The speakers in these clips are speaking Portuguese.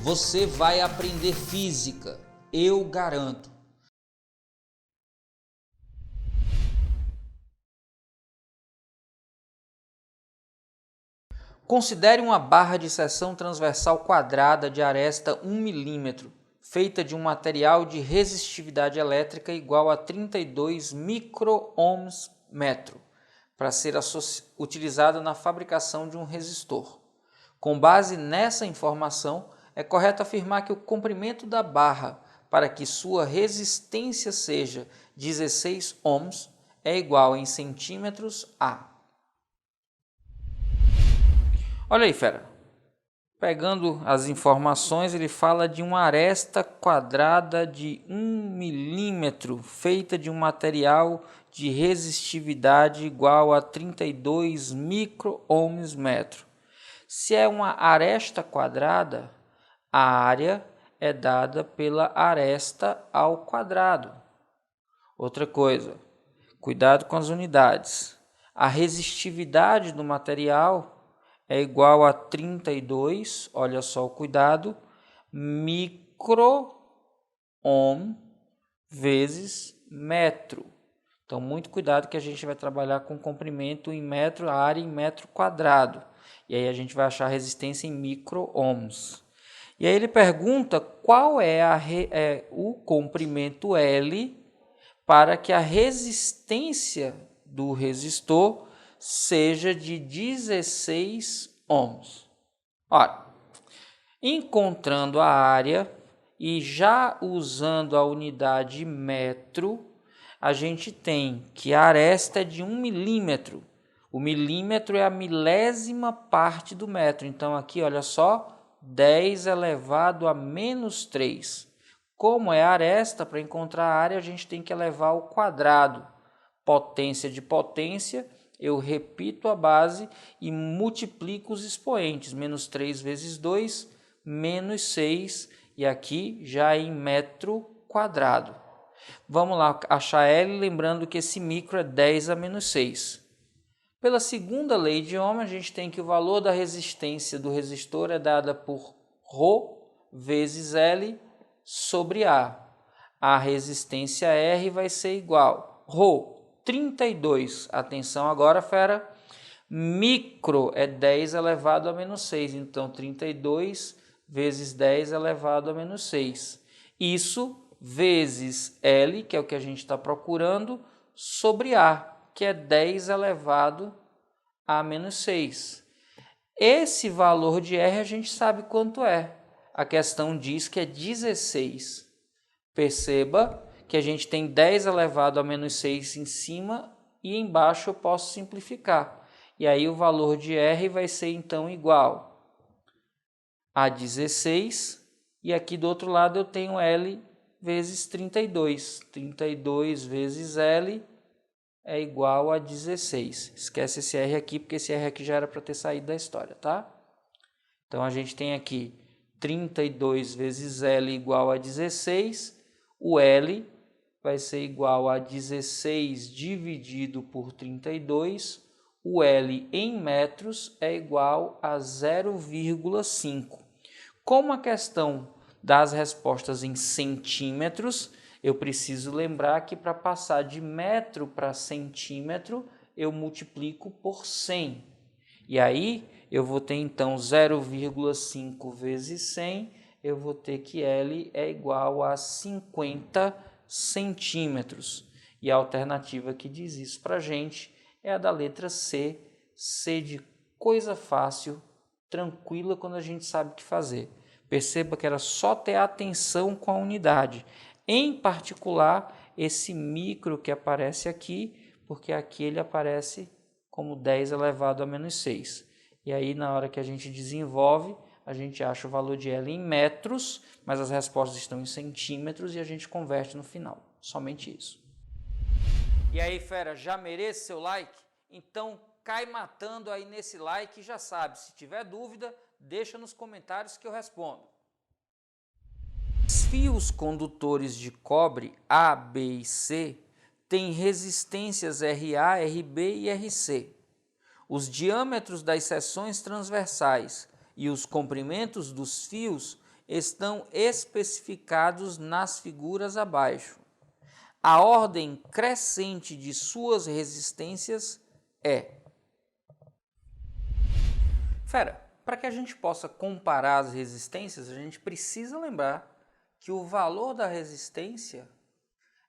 Você vai aprender física, eu garanto. Considere uma barra de seção transversal quadrada de aresta 1 milímetro, feita de um material de resistividade elétrica igual a 32 micro-ohms metro, para ser utilizada na fabricação de um resistor. Com base nessa informação, é correto afirmar que o comprimento da barra para que sua resistência seja 16 ohms é igual em centímetros a... Olha aí, fera. Pegando as informações, ele fala de uma aresta quadrada de 1 milímetro, feita de um material de resistividade igual a 32 micro-ohms metro. Se é uma aresta quadrada, a área é dada pela aresta ao quadrado. Outra coisa, cuidado com as unidades. A resistividade do material é igual a 32, olha só o cuidado, micro-ohm vezes metro. Então, muito cuidado que a gente vai trabalhar com comprimento em metro, a área em metro quadrado. E aí a gente vai achar a resistência em micro-ohms. E aí ele pergunta qual é o comprimento L para que a resistência do resistor seja de 16 ohms. Olha, encontrando a área e já usando a unidade metro, a gente tem que a aresta é de 1 milímetro. O milímetro é a milésima parte do metro. Então, aqui, olha só, 10 elevado a menos 3. Como é aresta, para encontrar a área, a gente tem que elevar ao quadrado. Potência de potência, eu repito a base e multiplico os expoentes. Menos 3 vezes 2, menos 6. E aqui já em metro quadrado. Vamos lá achar L, lembrando que esse micro é 10 a menos 6. Pela segunda lei de Ohm, a gente tem que o valor da resistência do resistor é dada por ρ vezes L sobre A. A resistência R vai ser igual ρ 32, atenção agora, fera, micro é 10 elevado a menos 6, então 32 vezes 10 elevado a menos 6. Isso vezes L, que é o que a gente está procurando, sobre A, que é 10 elevado a menos 6. Esse valor de R a gente sabe quanto é. A questão diz que é 16. Perceba que a gente tem 10 elevado a menos 6 em cima e embaixo eu posso simplificar. E aí o valor de R vai ser então igual a 16. E aqui do outro lado eu tenho L vezes 32. 32 vezes L é igual a 16. Esquece esse R aqui, porque esse R aqui já era para ter saído da história, tá? Então, a gente tem aqui 32 vezes L igual a 16. O L vai ser igual a 16 dividido por 32. O L em metros é igual a 0,5. Como a questão das respostas em centímetros, eu preciso lembrar que para passar de metro para centímetro, eu multiplico por 100. E aí, eu vou ter então 0,5 vezes 100, eu vou ter que L é igual a 50 centímetros. E a alternativa que diz isso para a gente é a da letra C, C de coisa fácil, tranquila quando a gente sabe o que fazer. Perceba que era só ter atenção com a unidade. Em particular, esse micro que aparece aqui, porque aqui ele aparece como 10 elevado a menos 6. E aí, na hora que a gente desenvolve, a gente acha o valor de L em metros, mas as respostas estão em centímetros e a gente converte no final. Somente isso. E aí, fera, já merece seu like? Então, cai matando aí nesse like e já sabe, se tiver dúvida, deixa nos comentários que eu respondo. Os fios condutores de cobre A, B e C têm resistências RA, RB e RC. Os diâmetros das seções transversais e os comprimentos dos fios estão especificados nas figuras abaixo. A ordem crescente de suas resistências é... Para que a gente possa comparar as resistências, a gente precisa lembrar que o valor da resistência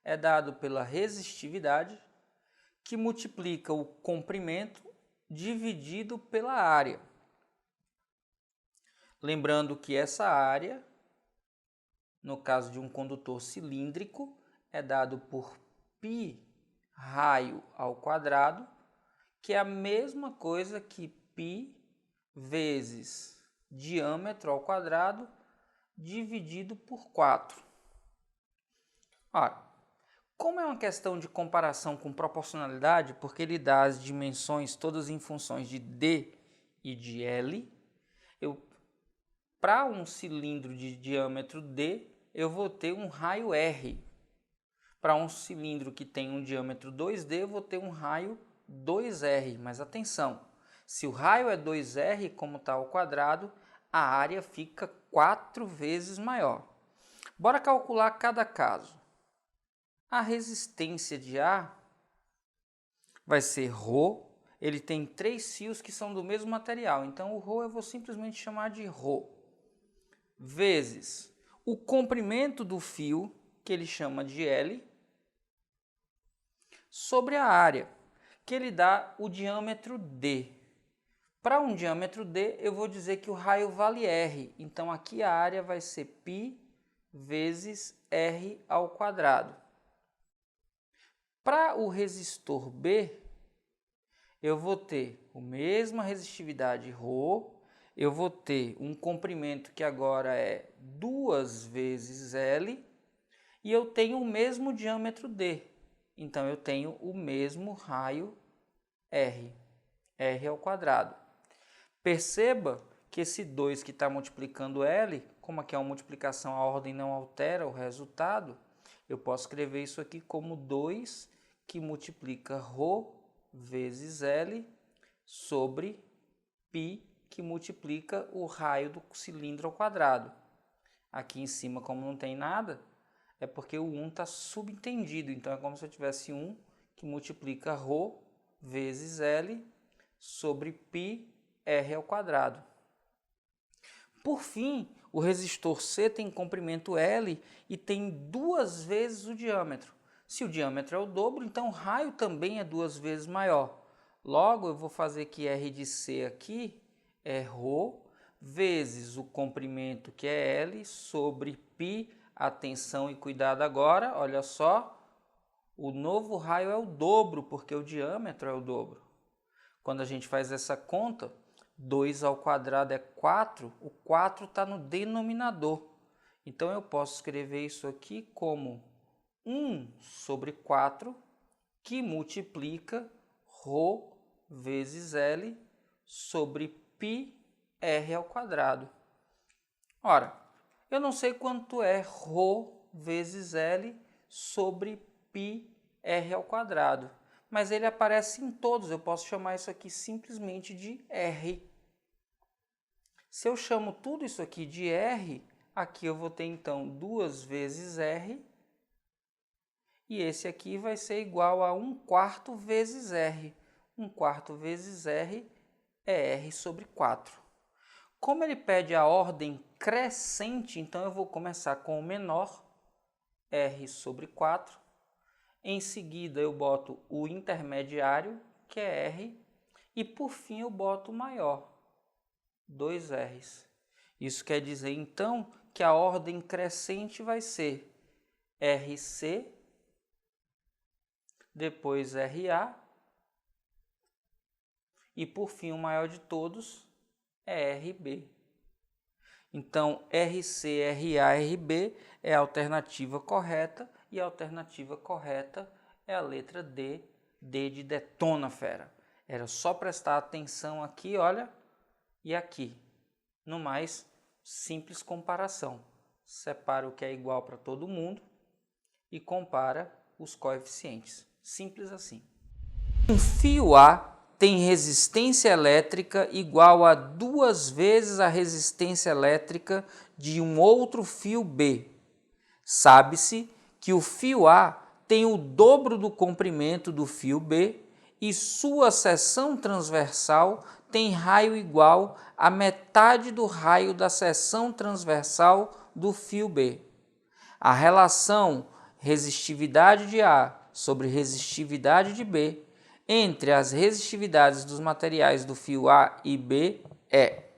é dado pela resistividade, que multiplica o comprimento dividido pela área. Lembrando que essa área, no caso de um condutor cilíndrico, é dado por π raio ao quadrado, que é a mesma coisa que π vezes diâmetro ao quadrado dividido por 4. Ora, como é uma questão de comparação com proporcionalidade, porque ele dá as dimensões todas em funções de D e de L, para um cilindro de diâmetro D, eu vou ter um raio R. Para um cilindro que tem um diâmetro 2D, eu vou ter um raio 2R. Mas atenção, se o raio é 2R, como está ao quadrado, a área fica 4 vezes maior. Bora calcular cada caso. A resistência de A vai ser ρ. Ele tem 3 fios que são do mesmo material, então o ρ eu vou simplesmente chamar de ρ. Vezes o comprimento do fio, que ele chama de L, sobre a área, que ele dá o diâmetro D. Para um diâmetro D, eu vou dizer que o raio vale R. Então, aqui a área vai ser π vezes R ao quadrado. Para o resistor B, eu vou ter a mesma resistividade ρ, eu vou ter um comprimento que agora é 2 vezes L, e eu tenho o mesmo diâmetro D. Então, eu tenho o mesmo raio R, R ao quadrado. Perceba que esse 2 que está multiplicando L, como aqui é uma multiplicação, a ordem não altera o resultado, eu posso escrever isso aqui como 2 que multiplica ρ vezes L sobre π que multiplica o raio do cilindro ao quadrado. Aqui em cima, como não tem nada, é porque o 1 está subentendido. Então, é como se eu tivesse 1 que multiplica ρ vezes L sobre π R ao quadrado. Por fim, o resistor C tem comprimento L e tem 2 vezes o diâmetro. Se o diâmetro é o dobro, então o raio também é 2 vezes maior. Logo, eu vou fazer que R de C aqui é ρ vezes o comprimento, que é L, sobre π. Atenção e cuidado agora, olha só, o novo raio é o dobro, porque o diâmetro é o dobro. Quando a gente faz essa conta, 2 ao quadrado é 4, o 4 está no denominador. Então, eu posso escrever isso aqui como 1 sobre 4, que multiplica ρ vezes L sobre π R ao quadrado. Ora, eu não sei quanto é ρ vezes L sobre π R ao quadrado, mas ele aparece em todos, eu posso chamar isso aqui simplesmente de R. Se eu chamo tudo isso aqui de R, aqui eu vou ter então 2 vezes R, e esse aqui vai ser igual a 1/4 vezes R. 1/4 vezes R é R sobre 4. Como ele pede a ordem crescente, então eu vou começar com o menor, R sobre 4. Em seguida eu boto o intermediário, que é R, e por fim eu boto o maior, 2 R's. Isso quer dizer então que a ordem crescente vai ser RC, depois RA, e por fim o maior de todos é RB. Então, RC, RA, RB é a alternativa correta, e a alternativa correta é a letra D, D de detona, fera. Era só prestar atenção aqui, olha, e aqui. No mais, simples comparação. Separa o que é igual para todo mundo e compara os coeficientes. Simples assim. Um fio A tem resistência elétrica igual a 2 vezes a resistência elétrica de um outro fio B. Sabe-se que o fio A tem o dobro do comprimento do fio B e sua seção transversal tem raio igual a metade do raio da seção transversal do fio B. A relação resistividade de A sobre resistividade de B entre as resistividades dos materiais do fio A e B é...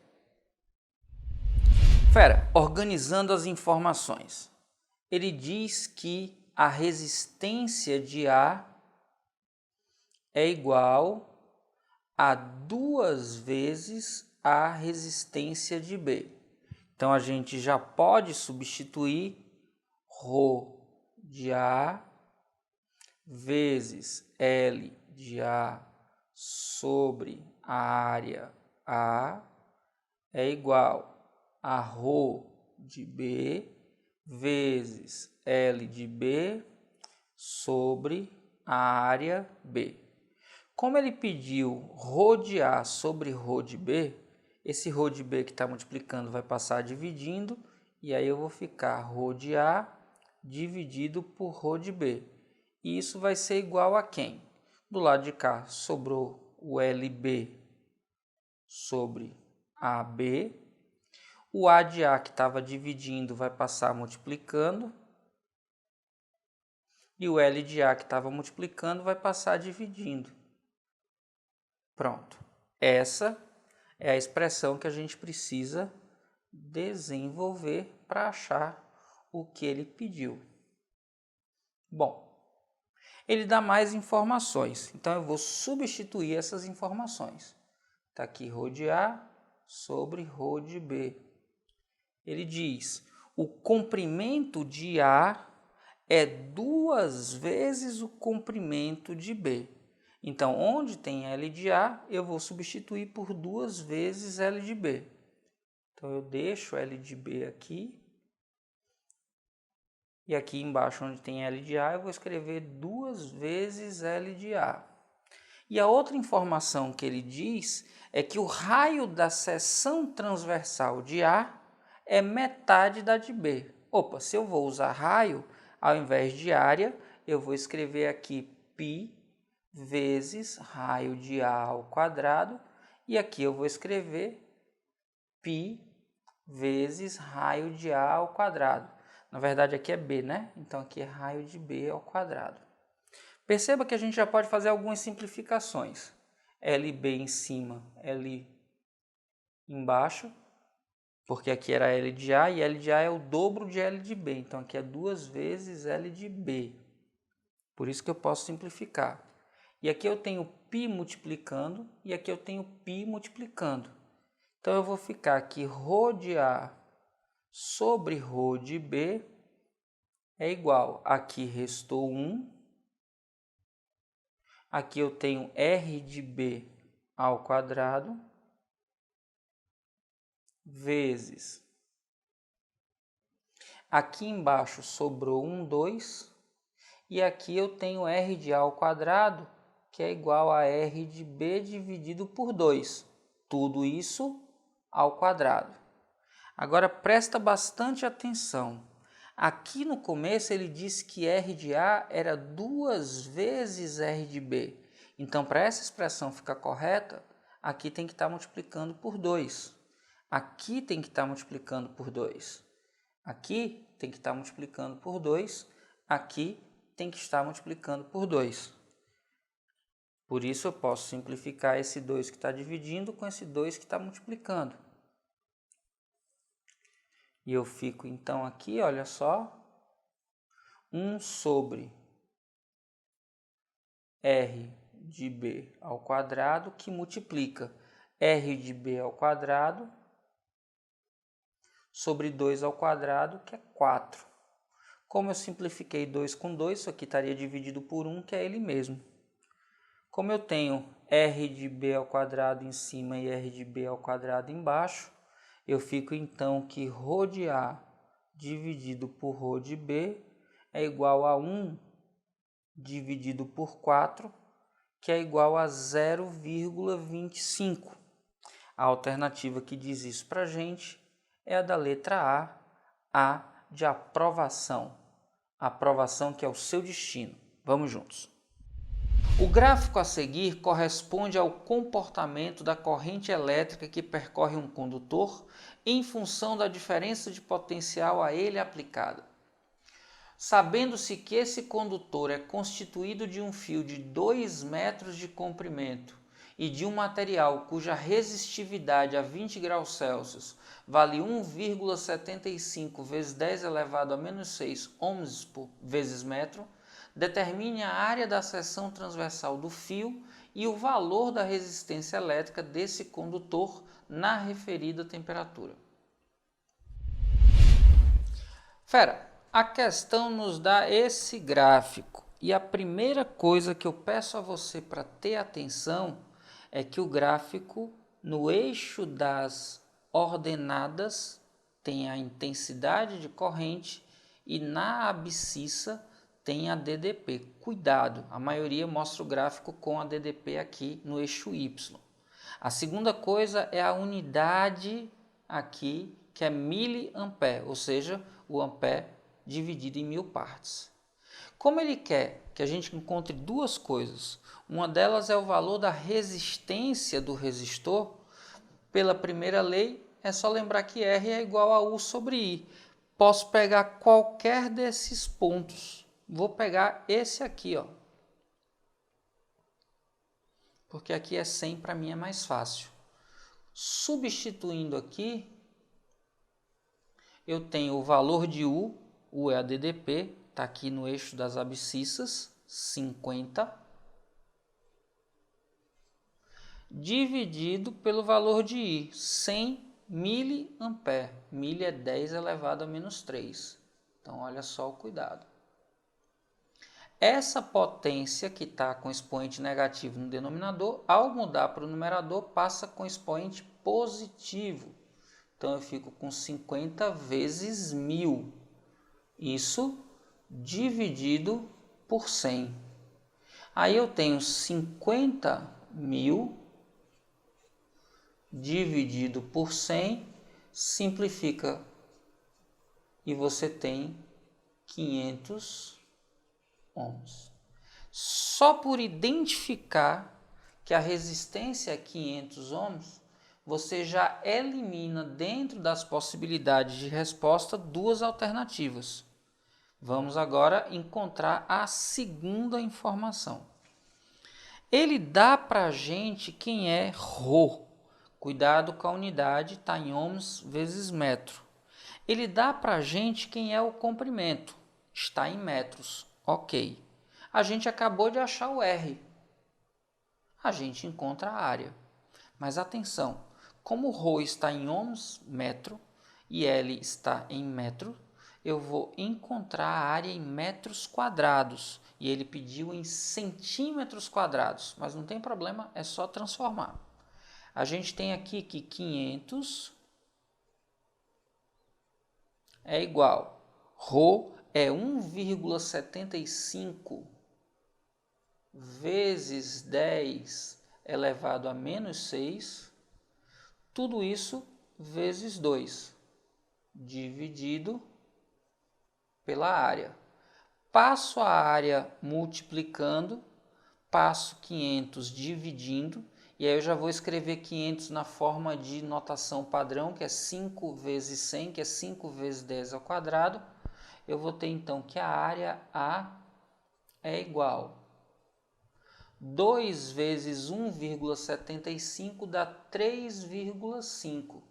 Organizando as informações. Ele diz que a resistência de A é igual a 2 vezes a resistência de B. Então, a gente já pode substituir ρ de A vezes L de A sobre a área A é igual a ρ de B vezes L de B sobre a área B. Como ele pediu ρ de A sobre ρ de B, esse ρ de B que está multiplicando vai passar dividindo, e aí eu vou ficar ρ de A dividido por ρ de B. E isso vai ser igual a quem? Do lado de cá sobrou o LB sobre AB. O A de A que estava dividindo vai passar multiplicando. E o L de A que estava multiplicando vai passar dividindo. Pronto. Essa é a expressão que a gente precisa desenvolver para achar o que ele pediu. Bom, ele dá mais informações, então eu vou substituir essas informações. Está aqui ρ de A sobre ρ de B. Ele diz, o comprimento de A é 2 vezes o comprimento de B. Então, onde tem L de A, eu vou substituir por 2 vezes L de B. Então, eu deixo L de B aqui. E aqui embaixo, onde tem L de A, eu vou escrever 2 vezes L de A. E a outra informação que ele diz é que o raio da seção transversal de A é metade da de B. Opa, se eu vou usar raio, ao invés de área, eu vou escrever aqui π vezes raio de A ao quadrado, e aqui eu vou escrever π vezes raio de A ao quadrado. Na verdade, aqui é B, né? Então, aqui é raio de B ao quadrado. Perceba que a gente já pode fazer algumas simplificações. LB em cima, L embaixo, porque aqui era L de A, e L de A é o dobro de L de B. Então, aqui é 2 vezes L de B. Por isso que eu posso simplificar. E aqui eu tenho π multiplicando, e aqui eu tenho π multiplicando. Então, eu vou ficar aqui ρ de A sobre ρ de B é igual, aqui restou 1, aqui eu tenho R de B ao quadrado, vezes, aqui embaixo sobrou 2, e aqui eu tenho R de A ao quadrado, que é igual a R de B dividido por 2. Tudo isso ao quadrado. Agora, presta bastante atenção. Aqui no começo ele disse que R de A era 2 vezes R de B. Então, para essa expressão ficar correta, aqui tem que estar multiplicando por 2. Aqui tem que estar multiplicando por 2. Aqui tem que estar multiplicando por 2. Aqui tem que estar multiplicando por 2. Por isso, eu posso simplificar esse 2 que está dividindo com esse 2 que está multiplicando. E eu fico, então, aqui, olha só, 1 sobre R de B ao quadrado, que multiplica R de B ao quadrado sobre 2 ao quadrado, que é 4. Como eu simplifiquei 2 com 2, isso aqui estaria dividido por 1, que é ele mesmo. Como eu tenho R de B ao quadrado em cima e R de B ao quadrado embaixo, eu fico então que ρ de A dividido por ρ de B é igual a 1 dividido por 4, que é igual a 0,25. A alternativa que diz isso para a gente é a da letra A de aprovação. Aprovação que é o seu destino. Vamos juntos. O gráfico a seguir corresponde ao comportamento da corrente elétrica que percorre um condutor em função da diferença de potencial a ele aplicada. Sabendo-se que esse condutor é constituído de um fio de 2 metros de comprimento e de um material cuja resistividade a 20 graus Celsius vale 1,75 vezes 10 elevado a menos 6 ohms por vezes metro, determine a área da seção transversal do fio e o valor da resistência elétrica desse condutor na referida temperatura. Fera, a questão nos dá esse gráfico e a primeira coisa que eu peço a você para ter atenção é que o gráfico no eixo das ordenadas tem a intensidade de corrente e na abscissa tem a DDP. Cuidado, a maioria mostra o gráfico com a DDP aqui no eixo Y. A segunda coisa é a unidade aqui, que é miliampere, ou seja, o ampere dividido em 1000 partes. Como ele quer que a gente encontre duas coisas, uma delas é o valor da resistência do resistor, pela primeira lei, é só lembrar que R é igual a U sobre I. Posso pegar qualquer desses pontos. Vou pegar esse aqui, ó. Porque aqui é 100, para mim é mais fácil. Substituindo aqui, eu tenho o valor de U é a DDP, está aqui no eixo das abscissas, 50, dividido pelo valor de I, 100 miliampere. Mili é 10 elevado a menos 3. Então, olha só o cuidado. Essa potência que está com expoente negativo no denominador, ao mudar para o numerador, passa com expoente positivo. Então, eu fico com 50 vezes 1000. Isso dividido por 100. Aí eu tenho 50.000 dividido por 100, simplifica e você tem 500 ohms. Só por identificar que a resistência é 500 ohms, você já elimina dentro das possibilidades de resposta duas alternativas. Vamos agora encontrar a segunda informação. Ele dá para a gente quem é Rho. Cuidado com a unidade, está em ohms vezes metro. Ele dá para a gente quem é o comprimento. Está em metros. Ok. A gente acabou de achar o R. A gente encontra a área. Mas atenção, como o Rho está em ohms, metro, e L está em metro, eu vou encontrar a área em metros quadrados. E ele pediu em centímetros quadrados. Mas não tem problema, é só transformar. A gente tem aqui que 500 é igual. Rho é 1,75 vezes 10 elevado a menos 6. Tudo isso vezes 2, dividido pela área. Passo a área multiplicando, passo 500 dividindo, e aí eu já vou escrever 500 na forma de notação padrão, que é 5 vezes 100, que é 5 vezes 10 ao quadrado. Eu vou ter então que a área A é igual 2 vezes 1,75 dá 3,5.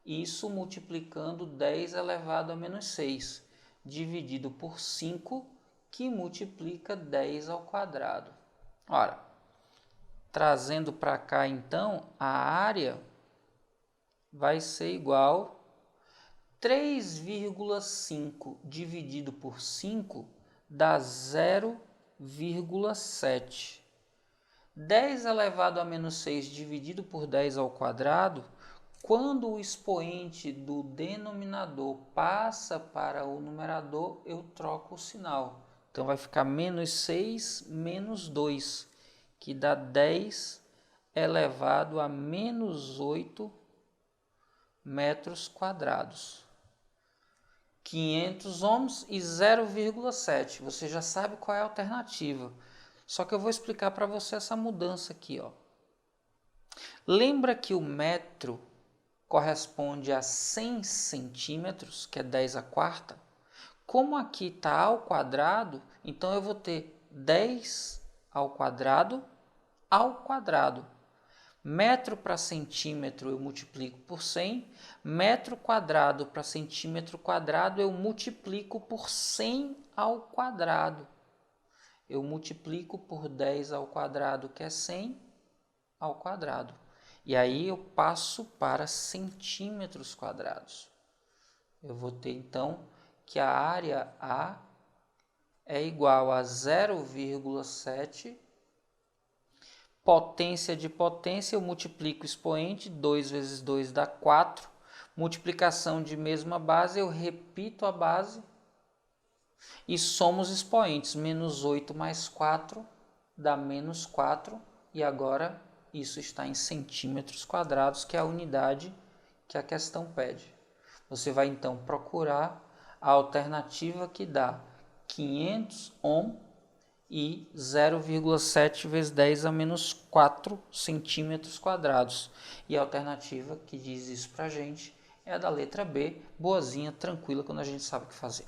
Isso multiplicando 10 elevado a menos 6, dividido por 5, que multiplica 10 ao quadrado. Ora, trazendo para cá, então, a área vai ser igual 3,5 dividido por 5 dá 0,7. 10 elevado a menos 6 dividido por 10 ao quadrado, quando o expoente do denominador passa para o numerador, eu troco o sinal. Então, vai ficar menos 6 menos 2. que dá 10 elevado a menos 8 metros quadrados. 500 ohms e 0,7. Você já sabe qual é a alternativa. Só que eu vou explicar para você essa mudança aqui, ó. Lembra que o metro corresponde a 100 centímetros, que é 10 a quarta? Como aqui está ao quadrado, então eu vou ter 10 ao quadrado. Metro para centímetro eu multiplico por 100, metro quadrado para centímetro quadrado eu multiplico por 100 ao quadrado. Eu multiplico por 10 ao quadrado, que é 100 ao quadrado. E aí eu passo para centímetros quadrados. Eu vou ter então que a área A é igual a 0,7. Potência de potência, eu multiplico o expoente, 2 vezes 2 dá 4. Multiplicação de mesma base, eu repito a base e somo os expoentes. Menos 8 mais 4 dá menos 4. E agora isso está em centímetros quadrados, que é a unidade que a questão pede. Você vai então procurar a alternativa que dá 500 ohm e 0,7 vezes 10 a menos 4 centímetros quadrados. E a alternativa que diz isso para a gente é a da letra B, boazinha, tranquila, quando a gente sabe o que fazer.